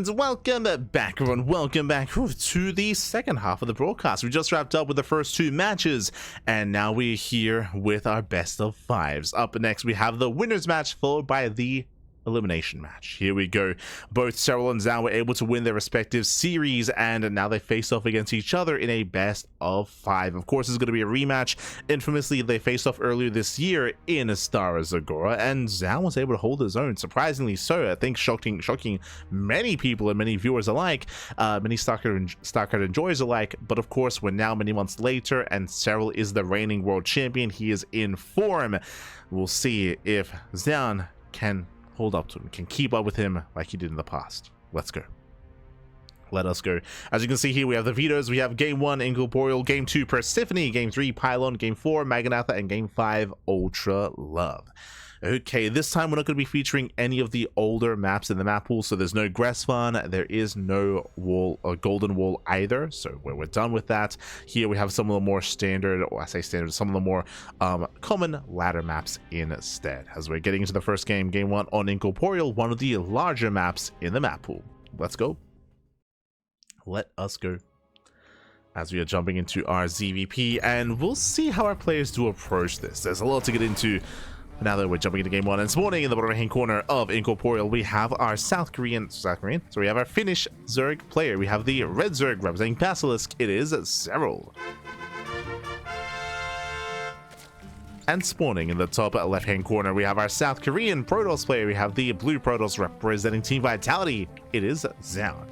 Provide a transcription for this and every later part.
And welcome back, everyone. Welcome back to the second half of the broadcast. We just wrapped up with the first two matches, and now we're here with our best of fives. Up next, we have the winners match, followed by the elimination match. Here we go. Both Serral and Zoun were able to win their respective series, and now they face off against each other in a best of five. Of course, it's going to be a rematch. Infamously, they faced off earlier this year in Star Zagora, and Zoun was able to hold his own, surprisingly so. I think shocking many people and many viewers alike, many StarCraft enjoyers alike. But of course, we're now many months later, and Serral is the reigning world champion. He is in form. We'll see if Zoun can hold up to him, can keep up with him like he did in the past. Let's go. Let us go. As you can see here, we have the vetoes. We have Game 1, Incorporeal, Game 2, Persephone, Game 3, Pylon, Game 4, Maganatha, and Game 5, Ultra Love. Okay, this time we're not going to be featuring any of the older maps in the map pool, so there's no Gressvan, there is no wall or Golden Wall either, so we're done with that. Here we have some of the more standard, or I say standard, some of the more common ladder maps instead. As we're getting into the first game, Game 1 on Incorporeal, one of the larger maps in the map pool. Let's go. Let us go. As we are jumping into our ZvP, and we'll see how our players do approach this. There's a lot to get into. Now that we're jumping into Game 1, and spawning in the bottom right-hand corner of Incorporeal, we have our so we have our Finnish Zerg player. We have the red Zerg representing Basilisk. It is Serral. And spawning in the top left-hand corner, we have our South Korean Protoss player. We have the blue Protoss representing Team Vitality. It is Zoun.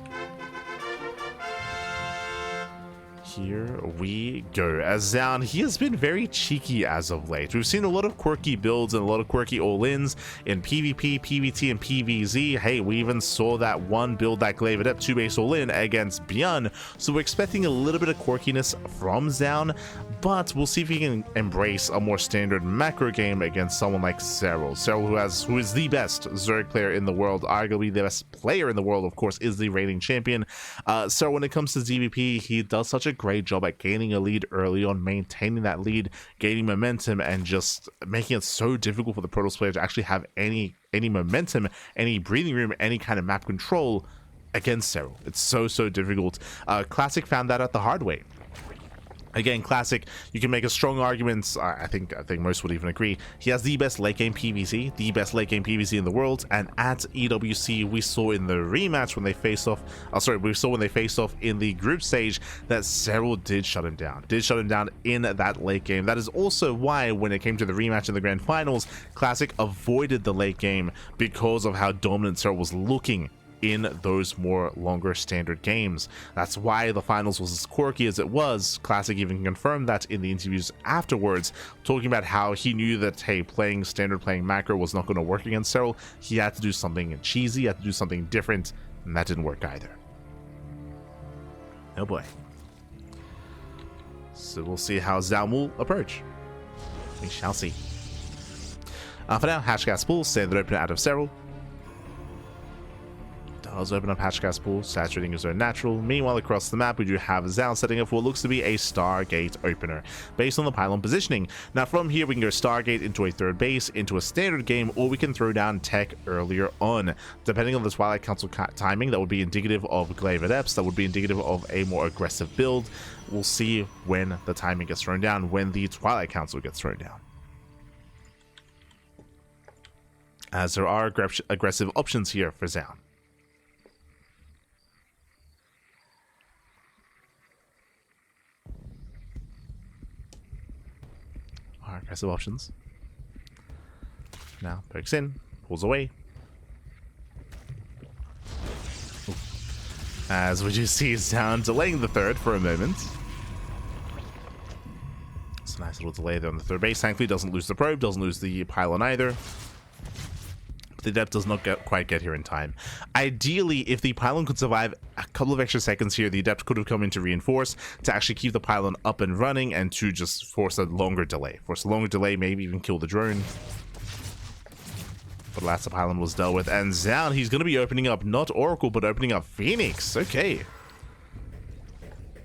Here we go. As Zoun, he has been very cheeky as of late. We've seen a lot of quirky builds and a lot of quirky all-ins in PvP, PvT, and PvZ. Hey, we even saw that one build that Glaive Adept 2-base all-in against Bjorn. So we're expecting a little bit of quirkiness from Zoun, but we'll see if he can embrace a more standard macro game against someone like Serral. Serral, who is the best Zerg player in the world, arguably the best player in the world, of course, is the reigning champion. So when it comes to ZvP, he does such a great job at gaining a lead early on, maintaining that lead, gaining momentum, and just making it so difficult for the Protoss player to actually have any momentum, any breathing room, any kind of map control against Serral. It's so difficult. Classic found that out the hard way. Again, Classic, you can make a strong argument. I think most would even agree. He has the best late game PvZ, the best late game PvZ in the world. And at EWC, we saw in the rematch when they faced off. We saw when they faced off in the group stage that Serral did shut him down. In that late game. That is also why when it came to the rematch in the grand finals, Classic avoided the late game because of how dominant Serral was looking in those more longer standard games. That's why the finals was as quirky as it was. Classic even confirmed that in the interviews afterwards, talking about how he knew that, hey, playing macro was not going to work against Serral. He had to do something cheesy, had to do something different, and that didn't work either. Oh boy. So we'll see how Zoun will approach. We shall see. For now, Hashgas Pool, standard opener out of Serral. Does open up Hashgas Pool, saturating his own natural. Meanwhile, across the map, we do have Zoun setting up what looks to be a Stargate opener based on the pylon positioning. Now, from here, we can go Stargate into a third base, into a standard game, or we can throw down tech earlier on. Depending on the Twilight Council timing, that would be indicative of Glaive Adepts, that would be indicative of a more aggressive build. We'll see when the timing gets thrown down, when the Twilight Council gets thrown down. As there are aggressive options here for Zoun. Aggressive options. Now pokes in, pulls away. Ooh. As we just see Zoun delaying the third for a moment. It's a nice little delay there on the third base. Thankfully doesn't lose the probe, doesn't lose the pylon either. But the Adept does not quite get here in time. Ideally, if the pylon could survive a couple of extra seconds here, the Adept could have come in to reinforce, to actually keep the pylon up and running, and to just force a longer delay. Maybe even kill the drone. But last the pylon was dealt with. And Zoun, he's going to be opening up not Oracle, but opening up Phoenix. Okay.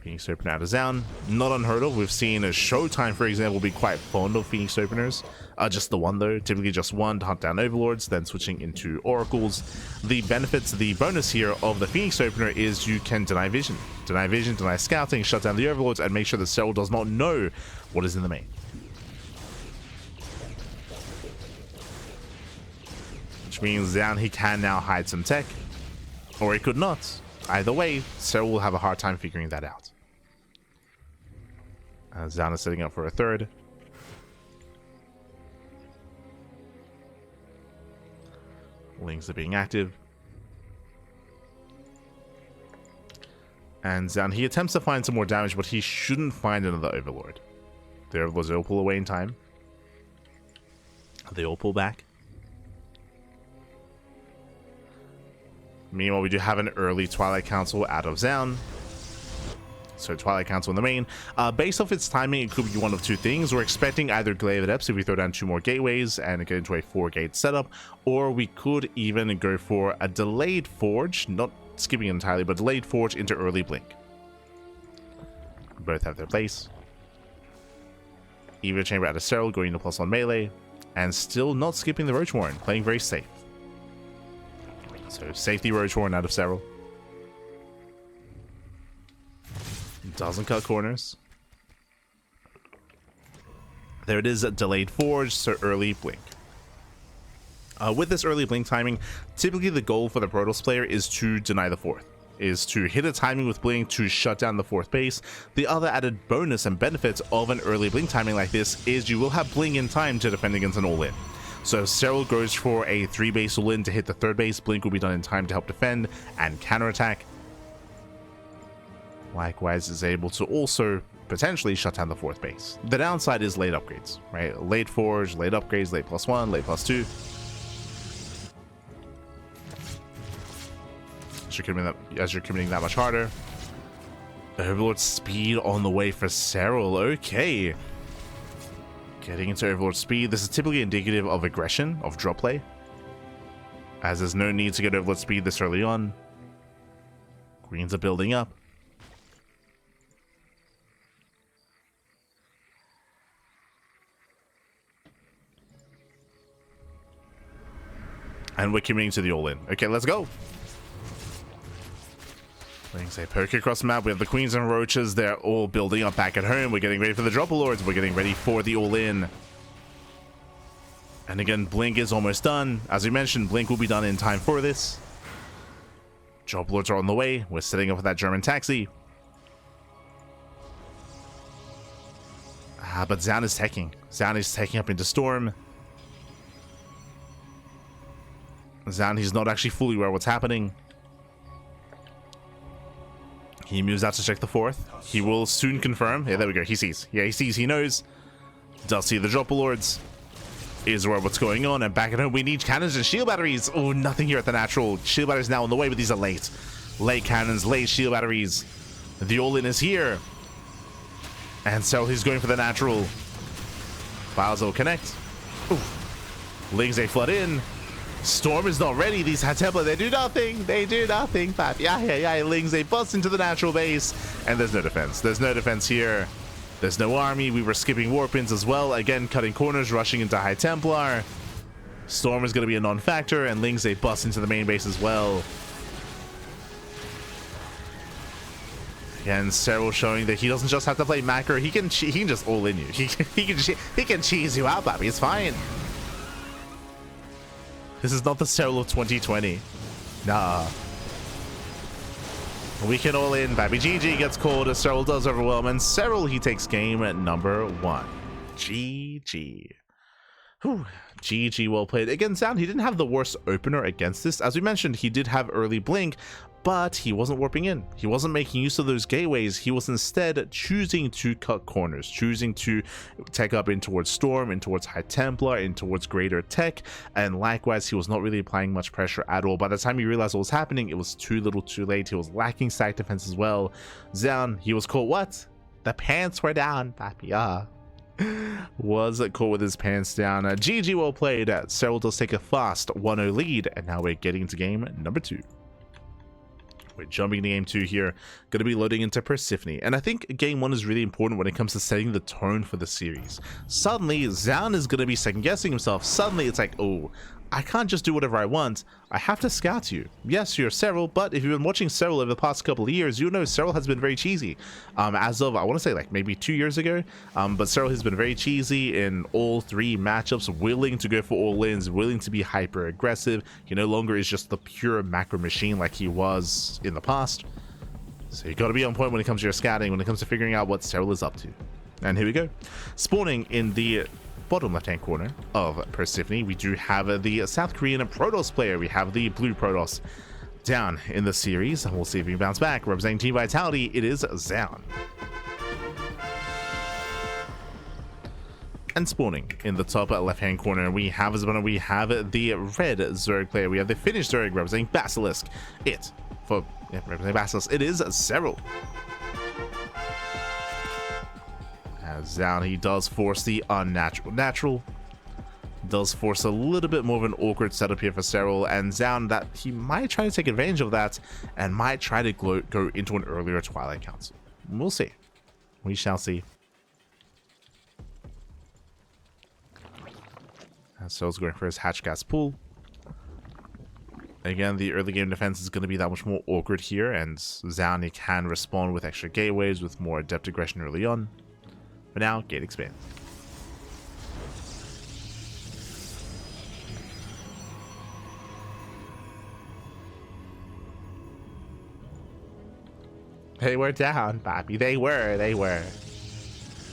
Phoenix Opener out of Zoun. Not unheard of. We've seen a Showtime, for example, be quite fond of Phoenix Openers. Just the one, though. Typically just one to hunt down Overlords, then switching into Oracles. The benefits, the bonus here of the Phoenix Opener is you can deny vision. Deny vision, deny scouting, shut down the Overlords, and make sure the Serral does not know what is in the main. Which means Zoun, he can now hide some tech. Or he could not. Either way, Serral will have a hard time figuring that out. Zoun is setting up for a third. Lings are being active. And Zoun, he attempts to find some more damage, but he shouldn't find another Overlord. The Overlords all pull away in time. They all pull back. Meanwhile, we do have an early Twilight Council out of Zoun. So Twilight Council in the main. Based off its timing, it could be one of two things. We're expecting either Glaive Adepts if we throw down 2 more gateways and get into a 4-gate setup, or we could even go for a delayed Forge, not skipping it entirely, but delayed Forge into early Blink. Both have their place. Evo Chamber out of Serral, going to +1 melee, and still not skipping the Roach Warren, playing very safe. So safety Roach Warren out of Serral. Doesn't cut corners. There it is, a delayed Forge, so early Blink. With this early Blink timing, typically the goal for the Protoss player is to deny the 4th. Is to hit a timing with Blink to shut down the 4th base. The other added bonus and benefits of an early Blink timing like this is you will have Blink in time to defend against an all-in. So if Serral goes for a 3-base all-in to hit the 3rd base, Blink will be done in time to help defend and counterattack. Likewise is able to also potentially shut down the 4th base. The downside is late upgrades, right? Late Forge, late upgrades, late +1, late +2. As you're committing that much harder. Overlord speed on the way for Serral. Okay. Getting into Overlord speed. This is typically indicative of aggression, of drop play. As there's no need to get Overlord speed this early on. Greens are building up. And we're committing to the all-in. Okay, let's go. Let's say poke across the map. We have the Queens and Roaches. They're all building up back at home. We're getting ready for the Dropper Lords. We're getting ready for the all-in. And again, Blink is almost done. As we mentioned, Blink will be done in time for this. Dropper Lords are on the way. We're setting up for that German taxi. But Zoun is teching. Zoun is taking up into Storm. Zoun, he's not actually fully aware of what's happening. He moves out to check the 4th. He will soon confirm. Yeah, there we go. He sees. Yeah, he sees. He knows. Does see the Dropper Lords. Is aware of what's going on. And back at home, we need cannons and shield batteries. Oh, nothing here at the natural. Shield batteries now on the way, but these are late. Late cannons, late shield batteries. The all-in is here. And so he's going for the natural. Files will connect. Ooh. Lings a flood in. Storm is not ready. These High Templar, they do nothing. They do nothing. But yeah. Lings, they bust into the natural base. And there's no defense. There's no defense here. There's no army. We were skipping warpins as well. Again, cutting corners, rushing into High Templar. Storm is going to be a non-factor. And Lings, they bust into the main base as well. Again, Serral showing that he doesn't just have to play macro. He can just all in you. He can cheese you out, Bobby. It's fine. This is not the Serral of 2020. Nah. We can all in. Baby GG gets called as Serral does overwhelm. And Serral, he takes game at number 1. GG. Whew. GG, well played. Again, Zoun, he didn't have the worst opener against this. As we mentioned, he did have early Blink, but he wasn't warping in. He wasn't making use of those gateways. He was instead choosing to cut corners, choosing to tech up in towards Storm, in towards High Templar, in towards Greater Tech, and likewise, he was not really applying much pressure at all. By the time he realized what was happening, it was too little too late. He was lacking stack defense as well. Zoun, he was caught what? The pants were down, papi. Yeah. Was caught with his pants down. GG, well played. Serral does take a fast 1-0 lead, and now we're getting into game number 2. We're jumping into game 2 here, going to be loading into Persephone, and I think game 1 is really important when it comes to setting the tone for the series. Suddenly, Zoun is going to be second-guessing himself. Suddenly, it's like, oh, I can't just do whatever I want. I have to scout you. Yes, you're Serral, but if you've been watching Serral over the past couple of years, you know Serral has been very cheesy. As of, I want to say, like, maybe 2 years ago, but Serral has been very cheesy in all 3 matchups, willing to go for all-ins, willing to be hyper-aggressive. He no longer is just the pure macro machine like he was in the past. So you got to be on point when it comes to your scouting, when it comes to figuring out what Serral is up to. And here we go. Spawning in the bottom left hand corner of Persephone, we do have the South Korean Protoss player. We have the blue Protoss down in the series. We'll see if he can bounce back. Representing Team Vitality, it is Zoun. And spawning in the top left hand corner, we have the red Zerg player. We have the Finnish Zerg representing Basilisk. Representing Basilisk, it is Serral. Zoun, he does force the unnatural. Does force a little bit more of an awkward setup here for Serral, and Zoun, that he might try to take advantage of that and might try to go into an earlier Twilight Council. We'll see. We shall see. Serral's going for his hatch gas pool. Again, the early game defense is going to be that much more awkward here, and Zoun, he can respond with extra gateways with more adept aggression early on. But now, gate expand. They were down, Bobby. They were.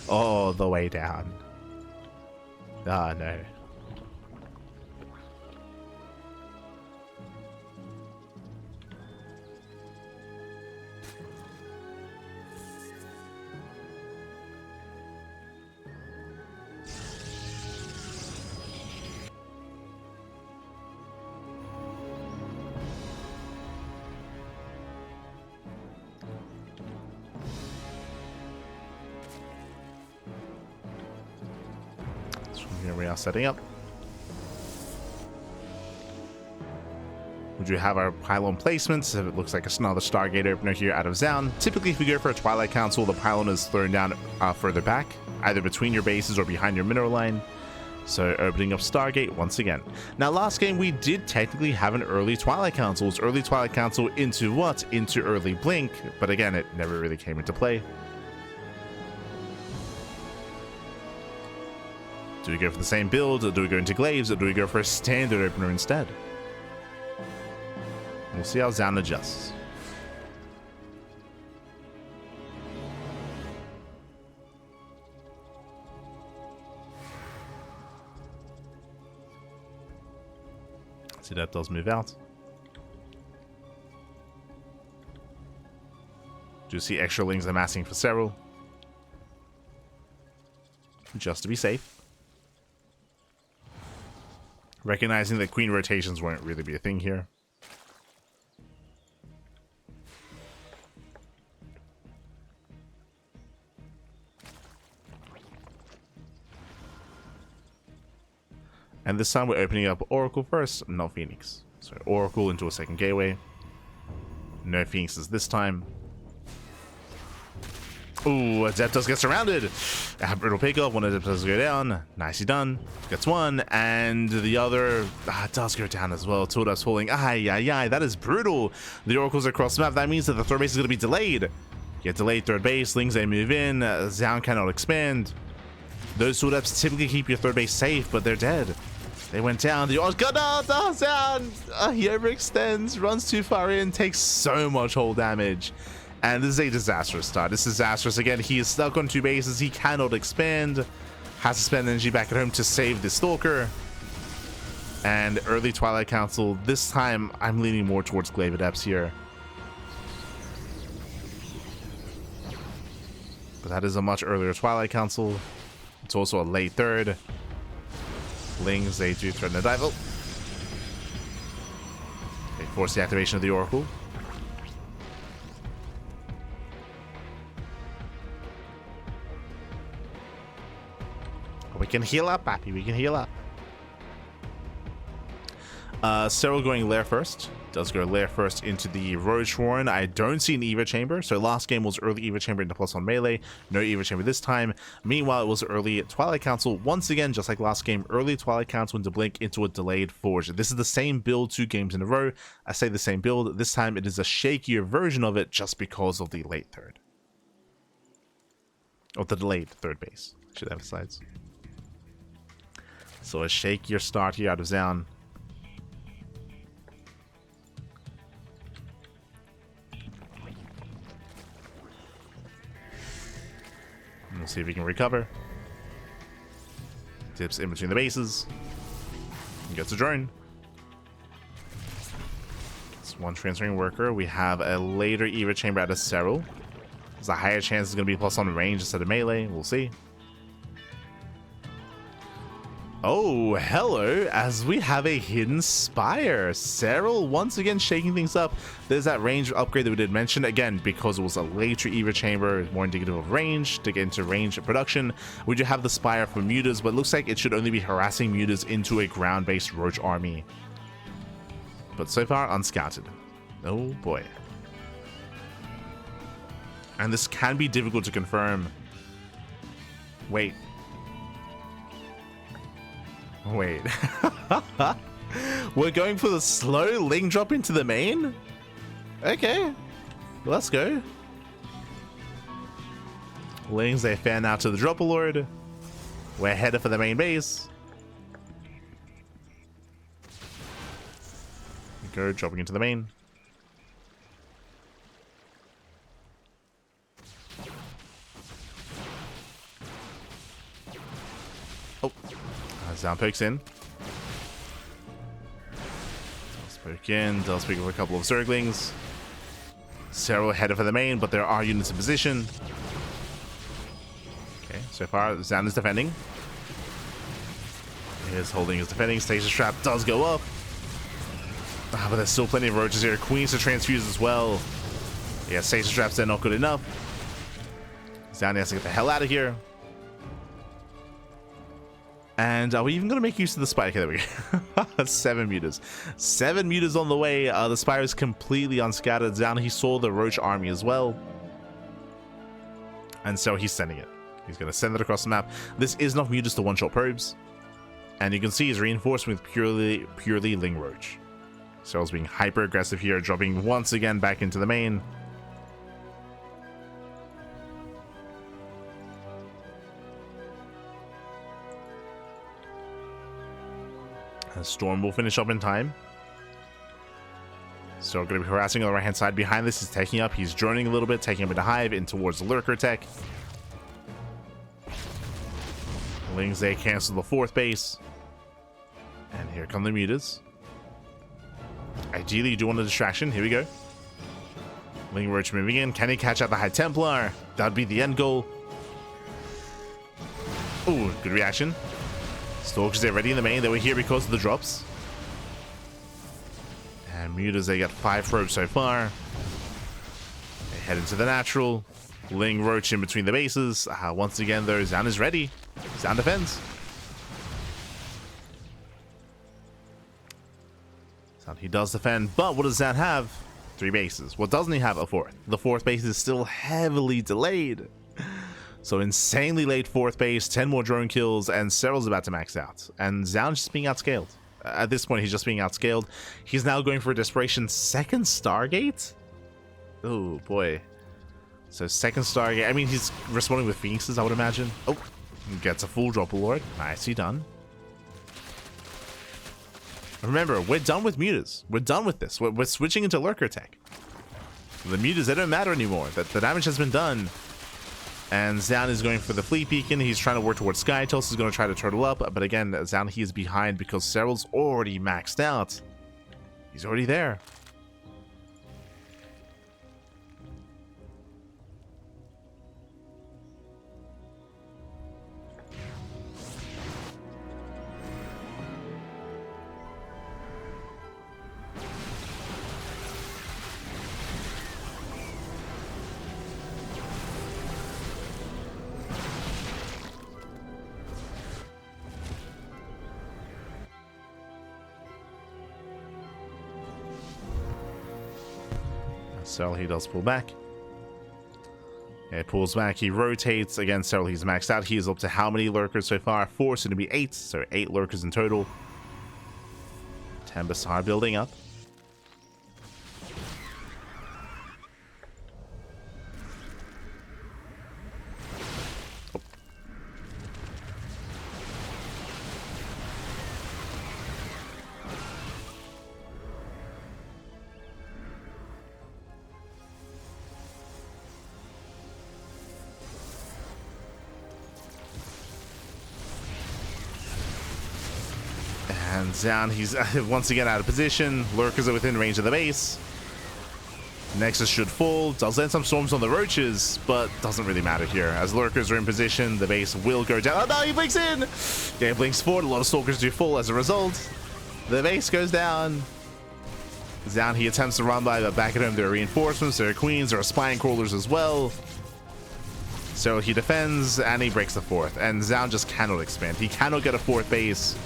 All the way down. Oh, no. Here we are setting up. We do have our pylon placements. It looks like another Stargate opener here out of Zoun. Typically, if we go for a Twilight Council, the pylon is thrown down further back, either between your bases or behind your mineral line. So opening up Stargate once again. Now, last game we did technically have an early Twilight Council. It was early Twilight Council into what? Into early Blink. But again, it never really came into play. Do we go for the same build, or do we go into Glaives, or do we go for a standard opener instead? We'll see how Zoun adjusts. See, that does move out. Do you see extra lings amassing for Serral? Just to be safe. Recognizing that queen rotations won't really be a thing here. And this time we're opening up Oracle first, not Phoenix. So Oracle into a second gateway. No Phoenixes this time. Ooh, Adeptus gets surrounded. Brutal pickup. One Adeptus go down. Nicely done. Gets one. And the other does go down as well. Two Adeptus falling. Ay. That is brutal. The Oracles across the map. That means that the third base is going to be delayed. Get delayed third base. Lings, they move in. Zoun cannot expand. Those two Adeptus typically keep your third base safe, but they're dead. They went down. The Oracle, no, Zoun. He overextends. Runs too far in. Takes so much hull damage. And this is a disastrous start. This is disastrous. Again, he is stuck on 2 bases. He cannot expand. Has to spend energy back at home to save the Stalker. And early Twilight Council. This time, I'm leaning more towards Glaive Adepts here. But that is a much earlier Twilight Council. It's also a late third. Lings, they do threaten the Dival. They force the activation of the Oracle. We can heal up, Pappy. We can heal up. Serral going lair first. Does go lair first into the Roach Warren. I don't see an Eva Chamber. So last game was early Eva Chamber into +1 melee. No Eva Chamber this time. Meanwhile, it was early Twilight Council. Once again, just like last game, early Twilight Council into Blink into a delayed Forge. This is the same build 2 games in a row. I say the same build. This time it is a shakier version of it just because of the late third. Or the delayed third base, should emphasize. So a shakier start here out of Zoun. We'll see if he can recover. Dips in between the bases. Gets a drone. It's one transferring worker. We have a later Eva Chamber out of Serral. There's a higher chance it's going to be +1 range instead of melee. We'll see. Oh, hello, as we have a hidden spire. Serral once again shaking things up. There's that range upgrade that we did mention. Again, because it was a later Eva Chamber, more indicative of range, to get into range production. We do have the spire for mutas, but it looks like it should only be harassing mutas into a ground-based Roach army. But so far, unscouted. Oh boy. And this can be difficult to confirm. Wait. We're going for the slow Ling drop into the main? Okay, let's go. Lings, they fan out to the Dropper Lord. We're headed for the main base. Go, dropping into the main. Oh. Zoun pokes in. Does poke in. Does pick up a couple of Zerglings. Serral headed for the main, but there are units in position. Okay, so far Zoun is defending. He is holding his defending. Stasis Trap does go up. But there's still plenty of roaches here. Queens to transfuse as well. Yeah, Stasis Traps, they're not good enough. Zoun has to get the hell out of here. And are we even going to make use of the spike? Okay, there we go. 7 mutas. 7 mutas on the way. The spire is completely unscattered. Zoun, he saw the Roach army as well. And so he's sending it. He's going to send it across the map. This is not mutas to one-shot probes. And you can see he's reinforced with purely Ling Roach. Serral's being hyper-aggressive here, dropping once again back into the main. Storm will finish up in time. So going to be harassing on the right hand side. Behind this, he's taking up. He's droning a little bit, taking up into Hive in towards the Lurker tech. Lings, they cancel the 4th base. And here come the mutas. Ideally, you do want a distraction. Here we go. Ling Roach moving in. Can he catch out the High Templar? That'd be the end goal. Ooh, good reaction. Stalkers, they're ready in the main. They were here because of the drops. And mutas, they got 5 probes so far. They head into the natural. Ling Roach in between the bases. Once again, though, Zoun is ready. Zoun defends. Zoun, he does defend, but what does Zoun have? 3 bases. What doesn't he have? A 4th. The 4th base is still heavily delayed. So insanely late 4th base, 10 more drone kills, and Serral's about to max out. And Zoun's just being outscaled. At this point, he's just being outscaled. He's now going for a desperation 2nd Stargate? Oh, boy. So 2nd Stargate. I mean, he's responding with Phoenixes, I would imagine. Oh, gets a full Dropper Lord. Nicely done. Remember, we're done with mutas. We're done with this. We're switching into Lurker tech. The mutas, they don't matter anymore. The damage has been done. And Zoun is going for the Fleet Beacon. He's trying to work towards Sky. Tulsa is going to try to turtle up. But again, Zoun, he is behind because Serral's already maxed out. He's already there. Serral, he does pull back. It pulls back, he rotates. Again, Serral, he's maxed out. He is up to how many lurkers so far? 4, soon to be 8. So 8 lurkers in total. Tempest are building up. And Zoun, he's once again out of position. Lurkers are within range of the base. Nexus should fall. Does land some storms on the roaches, but doesn't really matter here. As lurkers are in position, the base will go down. Oh no, he blinks in! Game blinks forward. A lot of stalkers do fall as a result. The base goes down. Zoun, he attempts to run by, but back at him there are reinforcements, there are queens, there are spine crawlers as well. So he defends, and he breaks the 4th. And Zoun just cannot expand. He cannot get a 4th base.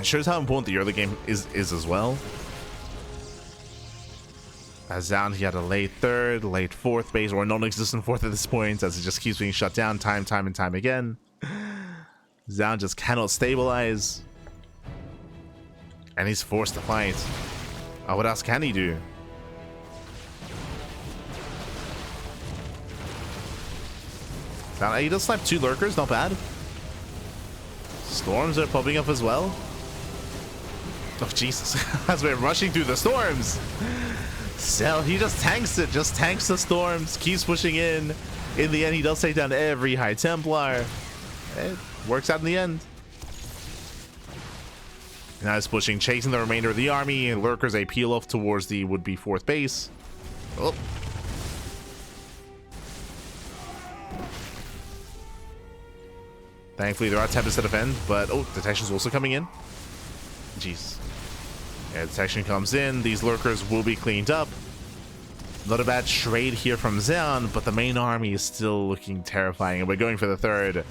It shows how important the early game is as well. As Zoun, he had a late 3rd, late 4th base, or a non-existent 4th at this point, as it just keeps being shut down time and time again. Zoun just cannot stabilize. And he's forced to fight. Oh, what else can he do? He does slap 2 lurkers, not bad. Storms are popping up as well. Oh, Jesus. As we're rushing through the storms. Serral, he just tanks it. Just tanks the storms. Keeps pushing in. In the end, he does take down every High Templar. It works out in the end. Now he's pushing, chasing the remainder of the army. Lurkers, they peel off towards the would-be 4th base. Oh. Thankfully, there are Tempests to defend, but... Oh, detection's also coming in. Jeez. Yeah, detection comes in. These lurkers will be cleaned up. Not a bad trade here from Zoun, but the main army is still looking terrifying, and we're going for the 3rd.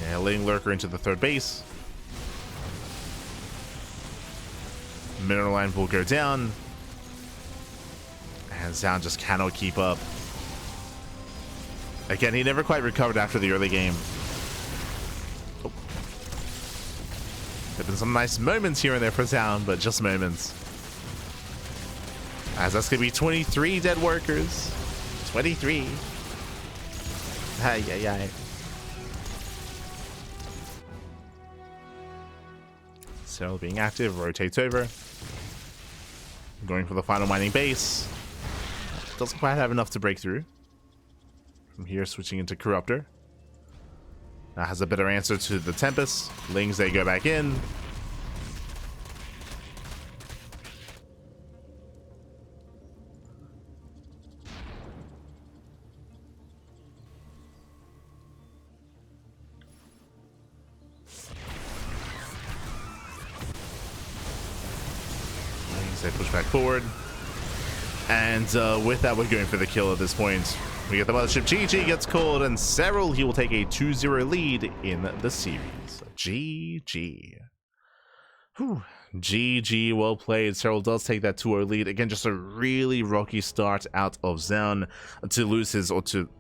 Yeah, letting lurker into the 3rd base. Mineral line will go down. And Zoun just cannot keep up. Again, he never quite recovered after the early game. Oh. There have been some nice moments here and there for Zoun, but just moments. As that's going to be 23 dead workers. 23. Ay, ay, ay. Serral being active, rotates over. Going for the final mining base. Doesn't quite have enough to break through. From here, switching into Corruptor. Now has a better answer to the Tempest. Lings, they go back in. Lings, they push back forward. And with that, we're going for the kill at this point. We get the mothership. GG gets called, and Serral, he will take a 2-0 lead in the series. GG. Whew. GG, well played. Serral does take that 2-0 lead. Again, just a really rocky start out of Zoun to lose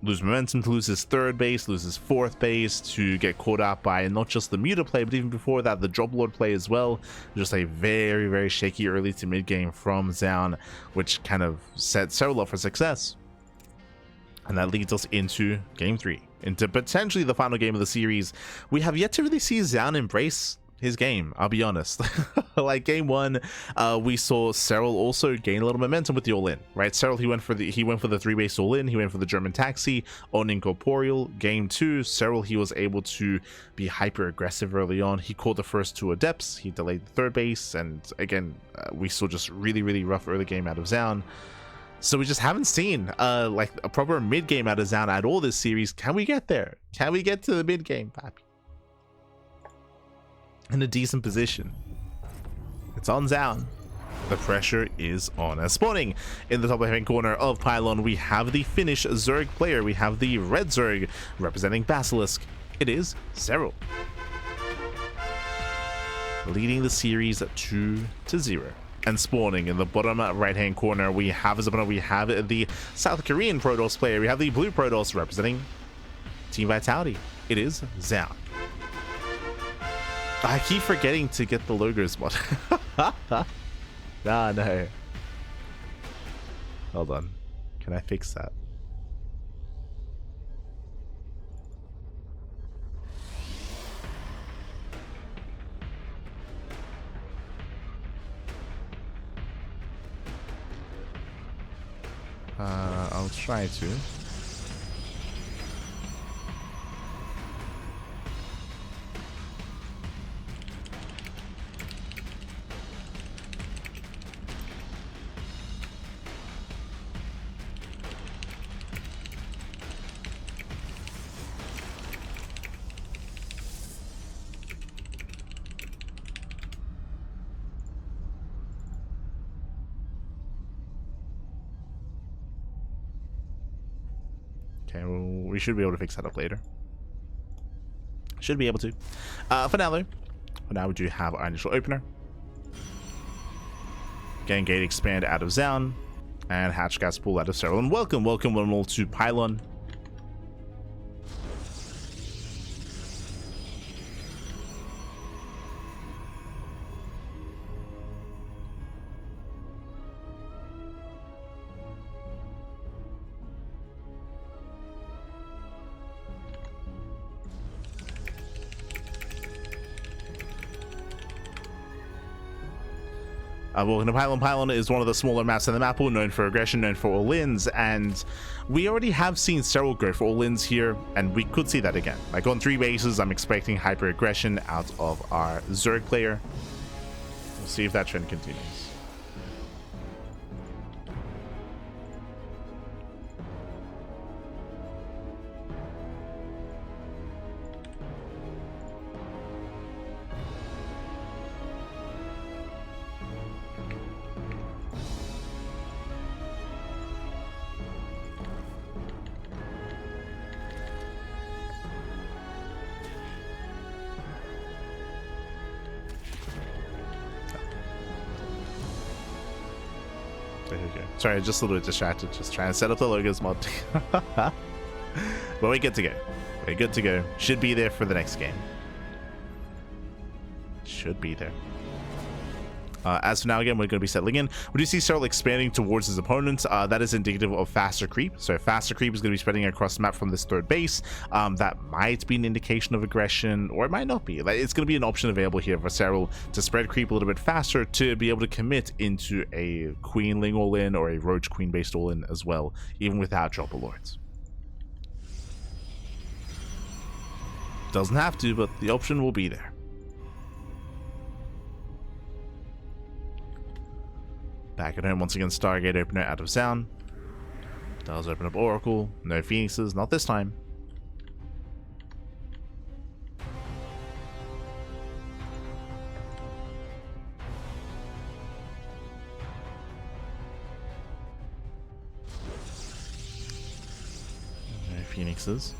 momentum, to lose his 3rd base, lose his 4th base, to get caught out by not just the Muta play, but even before that, the Drop Lord play as well. Just a very, very shaky early to mid game from Zoun, which kind of set Serral up for success. And that leads us into Game 3, into potentially the final game of the series. We have yet to really see Zoun embrace his game, I'll be honest. Like Game 1, we saw Serral also gain a little momentum with the all-in, right? Serral, he went for the 3-base all-in, he went for the German taxi on Incorporeal. Game 2, Serral, he was able to be hyper aggressive early on. He called the first 2 adepts, he delayed the 3rd base, and again, we saw just really rough early game out of Zoun. So we just haven't seen like a proper mid game out of Zoun at all this series. Can we get there? Can we get to the mid game, Pappy? In a decent position. It's on Zoun. The pressure is on. As spawning in the top left-hand corner of Pylon, we have the Finnish Zerg player. We have the red Zerg representing Basilisk. It is Serral. leading the series 2-0. And spawning in the bottom right hand corner, we have as opponent, we have the South Korean Protoss player. We have the blue Protoss representing Team Vitality. It is Zoun. I keep forgetting to get the logos mod. Nah, no. Hold on. Can I fix that? I'll try to. Okay, well, we should be able to fix that up later. Should be able to. For now, though, we do have our initial opener. Getting gate expand out of Zoun, and hatch gas pull out of Serral. And welcome one all to Pylon. Welcome to Pylon. Pylon is one of the smaller maps in the map pool, known for aggression, known for all-ins, and we already have seen Serral go for all-ins here, and we could see that again. Like on 3 bases, I'm expecting hyper-aggression out of our Zerg player. We'll see if that trend continues. Sorry, just a little bit distracted, just trying to set up the logos mod. But we're good to go. We're good to go. Should be there for the next game. Should be there. As for now, again, we're going to be settling in. We do see Serral expanding towards his opponents. That is indicative of faster creep. So faster creep is going to be spreading across the map from this 3rd base. That might be an indication of aggression, or it might not be. It's going to be an option available here for Serral to spread creep a little bit faster to be able to commit into a Queenling all-in or a Roach Queen based all-in as well, even without Dropper Lords. Doesn't have to, but the option will be there. Back at home once again, Stargate opener out of Zoun. Does open up Oracle. No Phoenixes, not this time. No Phoenixes.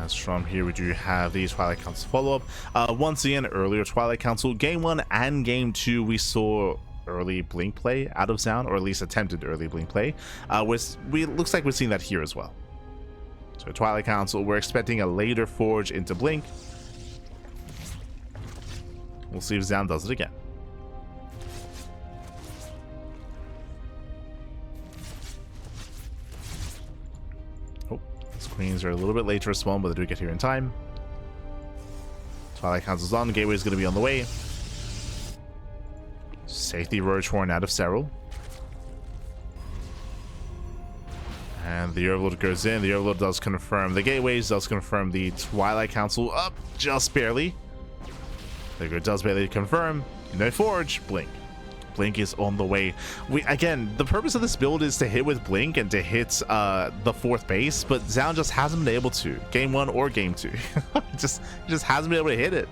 As from here, we do have the Twilight Council follow-up. Once again, earlier Twilight Council, Game 1 and Game 2, we saw early blink play out of Zoun, or at least attempted early blink play. Looks like we're seeing that here as well. So Twilight Council, we're expecting a later forge into blink. We'll see if Zoun does it again. Queens are a little bit late to respond, but they do get here in time. Twilight Council's on. Gateway is going to be on the way. Safety Roach Horn out of Serral. And the Overlord goes in. The Overlord does confirm the gateways, does confirm the Twilight Council up just barely. There does barely confirm. No Forge. Blink. Blink is on the way. Again, the purpose of this build is to hit with Blink and to hit the 4th base, but Zoun just hasn't been able to. Game 1 or Game 2. just hasn't been able to hit it.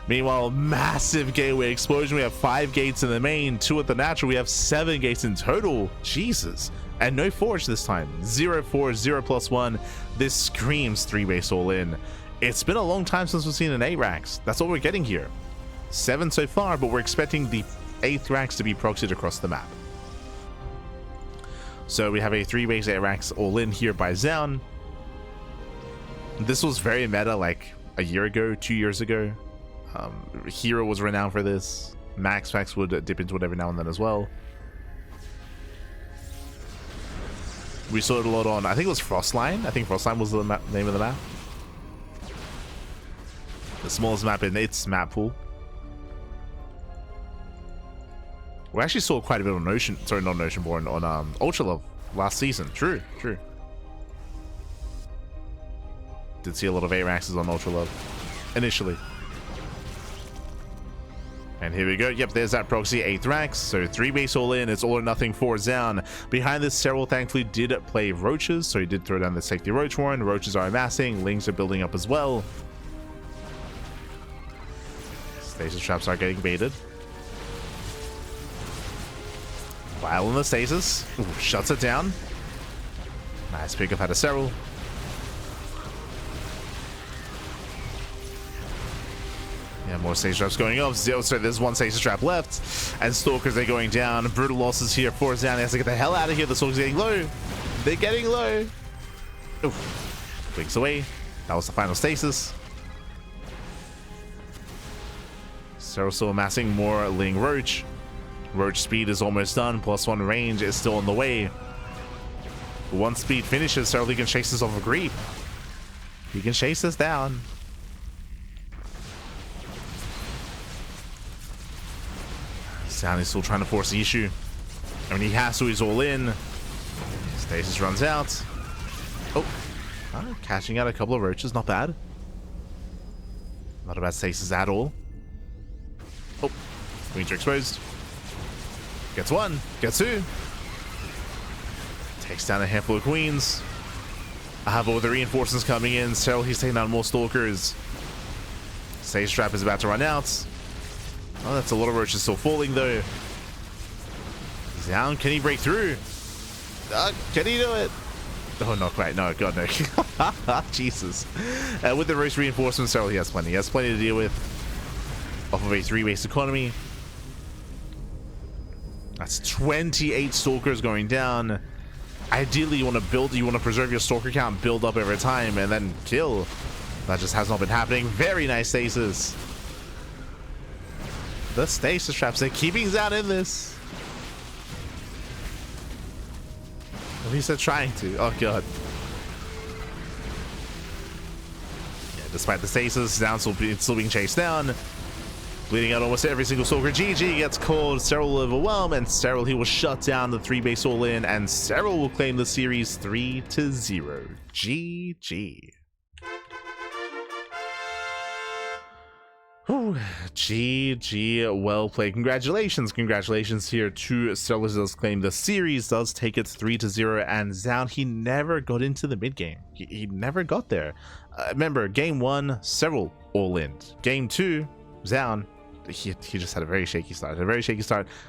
Meanwhile, massive gateway explosion. We have 5 gates in the main, 2 at the natural. We have 7 gates in total. Jesus. And no forge this time. 0 forge, 0 +1. This screams 3-base all in. It's been a long time since we've seen an 8 racks. That's what we're getting here. 7 so far, but we're expecting the 8th racks to be proxied across the map. So we have a 3-base 8 racks all in here by Zoun. This was very meta like a year ago, 2 years ago. Hero was renowned for this. Max packs would dip into it every now and then as well. We saw it a lot on, I think it was Frostline. I think Frostline was the name of the map. The smallest map in its map pool. We actually saw quite a bit on Ocean, sorry, not on Oceanborn, on Ultra Love last season. True. Did see a lot of 8 racks on Ultra Love initially. And here we go. Yep, there's that proxy 8th racks. So 3-base all in. It's all or nothing for Zoun. Behind this, Serral thankfully did play Roaches. So he did throw down the safety Roach Warren. Roaches are amassing. Lings are building up as well. Stasis traps are getting baited. While in the stasis. Ooh, shuts it down. Nice pick up out of Serral. Yeah, more stasis traps going off. So there's one stasis trap left. And Stalkers are going down. Brutal losses here for Zoun. He has to get the hell out of here. The Stalkers are getting low. They're getting low. Oof. Blinks away. That was the final stasis. Serral still amassing more Ling Roach. Roach speed is almost done. +1 range is still on the way. Once speed finishes, Serral can chase this off a creep. He can chase this down. Zoun is still trying to force the issue. I mean, he has to, he's all in. Stasis runs out. Oh, catching out a couple of roaches, not bad. Not a bad stasis at all. Oh, queens are exposed. Gets 1, gets 2. Takes down a handful of queens. I have all the reinforcements coming in. Serral, he's taking down more stalkers. Stasis trap is about to run out. Oh, that's a lot of roaches still falling though. Zoun, can he break through? Can he do it? Oh, not quite. No, God, no. Jesus. With the roach reinforcements, Serral, he has plenty. He has plenty to deal with. Off of a 3-base economy. That's 28 stalkers going down. Ideally, you want to build, you want to preserve your stalker count, build up every time, and then kill. That just has not been happening. Very nice stasis. The stasis traps, they're keeping Zoun in this. At least they're trying to. Oh, God. Yeah, despite the stasis, Zoun's still being chased down. Bleeding out almost every single stalker. GG gets called. Serral will overwhelm, and Serral, he will shut down the 3-base all in, and Serral will claim the series 3-0. GG. Whew. GG, well played. Congratulations here to Serral, who does claim the series, does take it 3-0, and Zoun, he never got into the mid game. He never got there. Remember, game 1, Serral all in. Game 2, Zoun, he just had a very shaky start.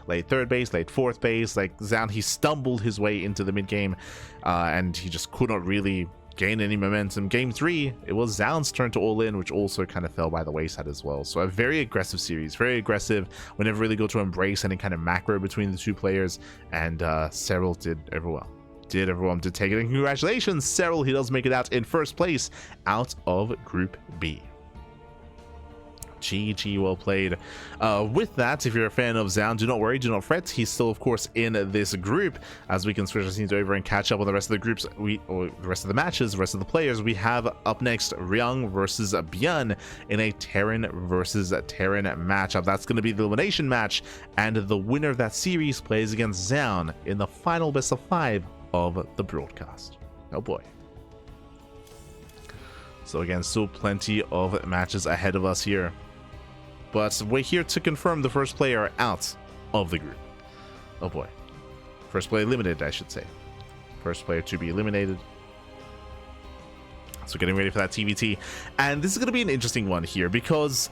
Late 3rd base, late 4th base. Like, Zoun, he stumbled his way into the mid game, and he just could not really gain any momentum. Game 3, it was Zoun's turn to all in, which also kind of fell by the wayside as well. So a very aggressive series, very aggressive. We never really got to embrace any kind of macro between the two players, and Serral did overwhelm. Did take it, and congratulations, Serral, he does make it out in 1st place out of Group B. GG, well played. With that, if you're a fan of Zoun, do not worry, do not fret. He's still, of course, in this group. As we can switch our scenes over and catch up on the rest of the groups, or the rest of the matches, the rest of the players, we have up next Ryung versus Byeon in a Terran versus Terran matchup. That's going to be the elimination match, and the winner of that series plays against Zoun in the final best of 5 of the broadcast. Oh boy. So again, still plenty of matches ahead of us here. But we're here to confirm the first player out of the group. Oh boy. First player eliminated, I should say. First player to be eliminated. So getting ready for that TVT. And this is going to be an interesting one here, because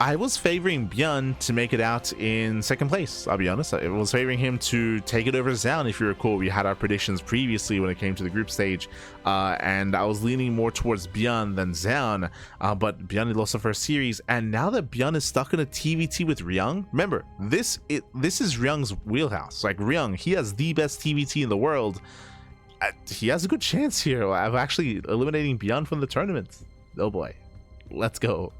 I was favoring Bjorn to make it out in second place. I'll be honest. I was favoring him to take it over Zoun. If you recall, we had our predictions previously when it came to the group stage, and I was leaning more towards Bjorn than Zoun. But Bjorn lost the first series, and now that Bjorn is stuck in a TVT with Ryung, remember this is Ryung's wheelhouse. Like Ryung, he has the best TVT in the world. He has a good chance here of actually eliminating Bjorn from the tournament. Oh boy, let's go.